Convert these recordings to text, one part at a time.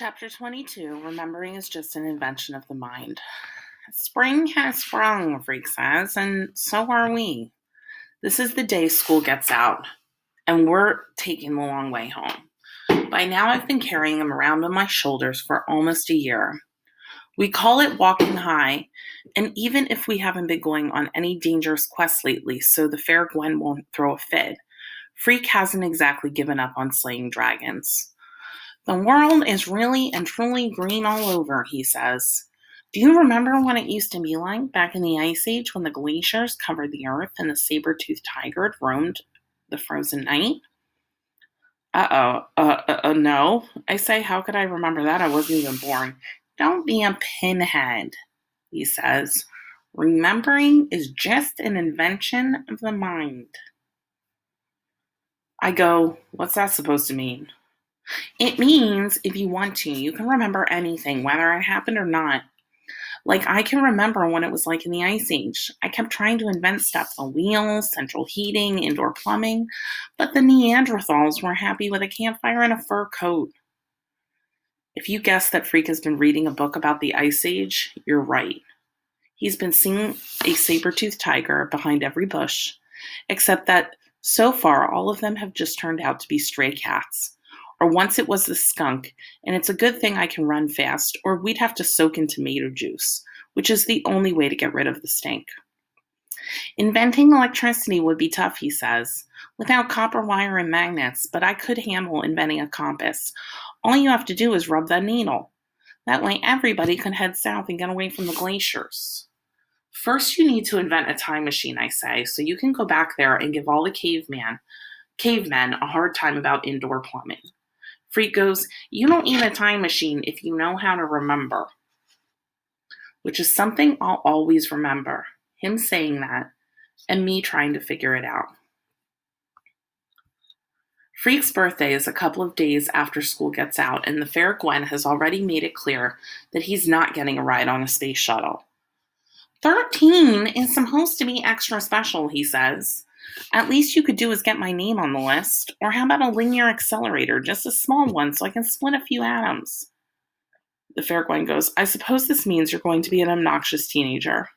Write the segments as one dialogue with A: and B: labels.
A: Chapter 22, Remembering is just an invention of the mind. Spring has sprung, Freak says, and so are we. This is the day school gets out, and we're taking the long way home. By now, I've been carrying him around on my shoulders for almost a year. We call it walking high, and even if we haven't been going on any dangerous quests lately so the fair Gwen won't throw a fit, Freak hasn't exactly given up on slaying dragons. The world is really and truly green all over, he says. Do you remember what it used to be like back in the Ice Age when the glaciers covered the earth and the saber-toothed tiger roamed the frozen night? No. I say, how could I remember that? I wasn't even born. Don't be a pinhead, he says. Remembering is just an invention of the mind. I go, what's that supposed to mean? It means if you want to, you can remember anything, whether it happened or not. Like, I can remember what it was like in the Ice Age. I kept trying to invent stuff, the wheels, central heating, indoor plumbing, but the Neanderthals were happy with a campfire and a fur coat. If you guess that Freak has been reading a book about the Ice Age, you're right. He's been seeing a saber-toothed tiger behind every bush, except that so far all of them have just turned out to be stray cats. Or once it was the skunk, and it's a good thing I can run fast, or we'd have to soak in tomato juice, which is the only way to get rid of the stink. Inventing electricity would be tough, he says, without copper wire and magnets, but I could handle inventing a compass. All you have to do is rub the needle. That way everybody can head south and get away from the glaciers. First, you need to invent a time machine, I say, so you can go back there and give all the cavemen a hard time about indoor plumbing. Freak goes, you don't need a time machine if you know how to remember. Which is something I'll always remember. Him saying that, and me trying to figure it out. Freak's birthday is a couple of days after school gets out, and the fair Gwen has already made it clear that he's not getting a ride on a space shuttle. 13 is supposed to be extra special, he says. At least you could do is get my name on the list. Or how about a linear accelerator, just a small one, so I can split a few atoms? The fair Gwen goes, I suppose this means you're going to be an obnoxious teenager.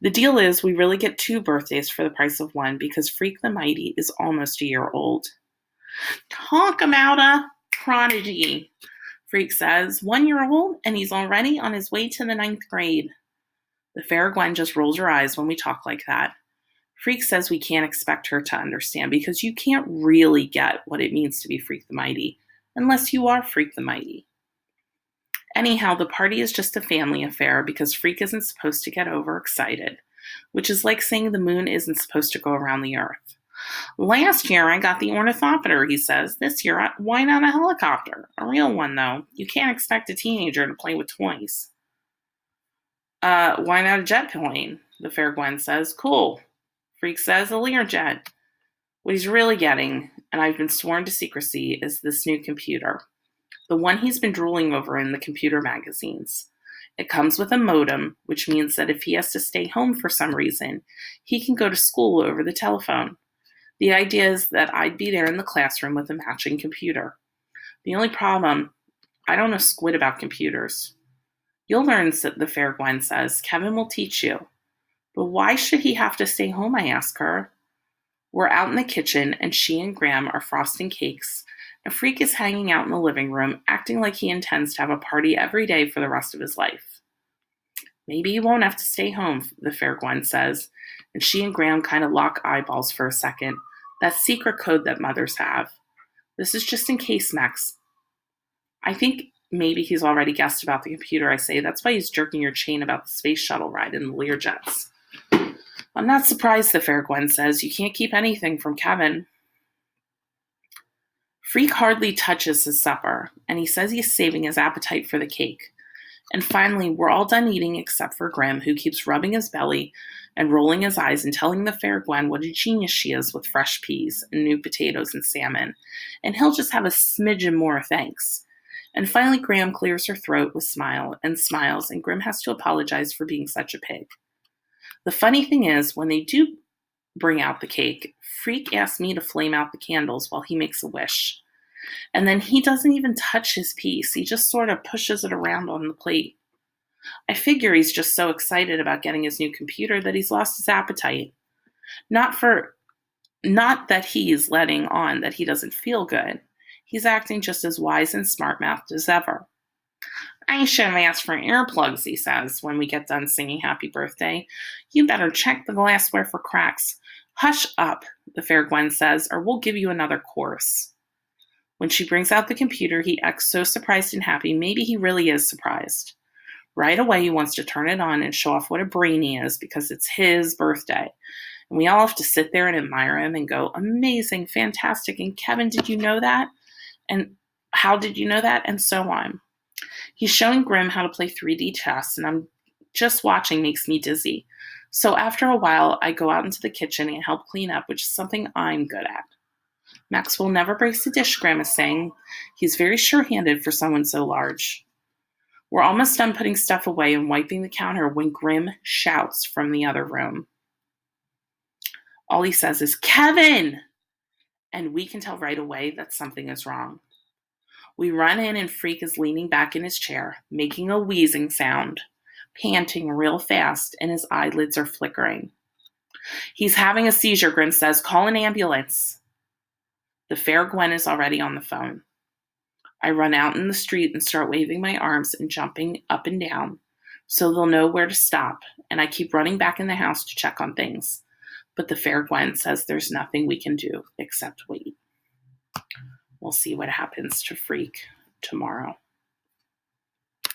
A: The deal is we really get 2 birthdays for the price of 1 because Freak the Mighty is almost a year old. Talk about a prodigy, Freak says. 1 year old, and he's already on his way to the 9th grade. The fair Gwen just rolls her eyes when we talk like that. Freak says we can't expect her to understand because you can't really get what it means to be Freak the Mighty unless you are Freak the Mighty. Anyhow, the party is just a family affair because Freak isn't supposed to get overexcited, which is like saying the moon isn't supposed to go around the earth. Last year I got the ornithopter, he says. This year, why not a helicopter? A real one, though. You can't expect a teenager to play with toys. Why not a jet plane? The fair Gwen says. Cool. Freak says a Learjet. What he's really getting, and I've been sworn to secrecy, is this new computer. The one he's been drooling over in the computer magazines. It comes with a modem, which means that if he has to stay home for some reason, he can go to school over the telephone. The idea is that I'd be there in the classroom with a matching computer. The only problem, I don't know squid about computers. You'll learn, the fair Gwen says. Kevin will teach you. But why should he have to stay home, I ask her. We're out in the kitchen, and she and Graham are frosting cakes, and Freak is hanging out in the living room, acting like he intends to have a party every day for the rest of his life. Maybe you won't have to stay home, the fair Gwen says, and she and Graham kind of lock eyeballs for a second. That secret code that mothers have. This is just in case, Max. I think maybe he's already guessed about the computer, I say. That's why he's jerking your chain about the space shuttle ride in the Learjets. I'm not surprised, the fair Gwen says. You can't keep anything from Kevin. Freak hardly touches his supper, and he says he's saving his appetite for the cake. And finally, we're all done eating except for Graham, who keeps rubbing his belly and rolling his eyes and telling the fair Gwen what a genius she is with fresh peas and new potatoes and salmon. And he'll just have a smidgen more thanks. And finally, Graham clears her throat with smiles, and Grim has to apologize for being such a pig. The funny thing is, when they do bring out the cake, Freak asks me to flame out the candles while he makes a wish. And then he doesn't even touch his piece. He just sort of pushes it around on the plate. I figure he's just so excited about getting his new computer that he's lost his appetite. Not that he's letting on that he doesn't feel good. He's acting just as wise and smart-mouthed as ever. I should have asked for earplugs, he says, when we get done singing happy birthday. You better check the glassware for cracks. Hush up, the fair Gwen says, or we'll give you another course. When she brings out the computer, he acts so surprised and happy. Maybe he really is surprised. Right away, he wants to turn it on and show off what a brain he is because it's his birthday. And we all have to sit there and admire him and go, amazing, fantastic. And Kevin, did you know that? And how did you know that? And so on. He's showing Grim how to play 3D chess, and I'm just watching makes me dizzy. So after a while, I go out into the kitchen and help clean up, which is something I'm good at. Maxwell never breaks a dish, Graham is saying. He's very sure-handed for someone so large. We're almost done putting stuff away and wiping the counter when Grim shouts from the other room. All he says is, Kevin! And we can tell right away that something is wrong. We run in and Freak is leaning back in his chair, making a wheezing sound, panting real fast, and his eyelids are flickering. He's having a seizure, Grim says. Call an ambulance. The fair Gwen is already on the phone. I run out in the street and start waving my arms and jumping up and down so they'll know where to stop, and I keep running back in the house to check on things. But the fair Gwen says there's nothing we can do except wait. We'll see what happens to Freak tomorrow.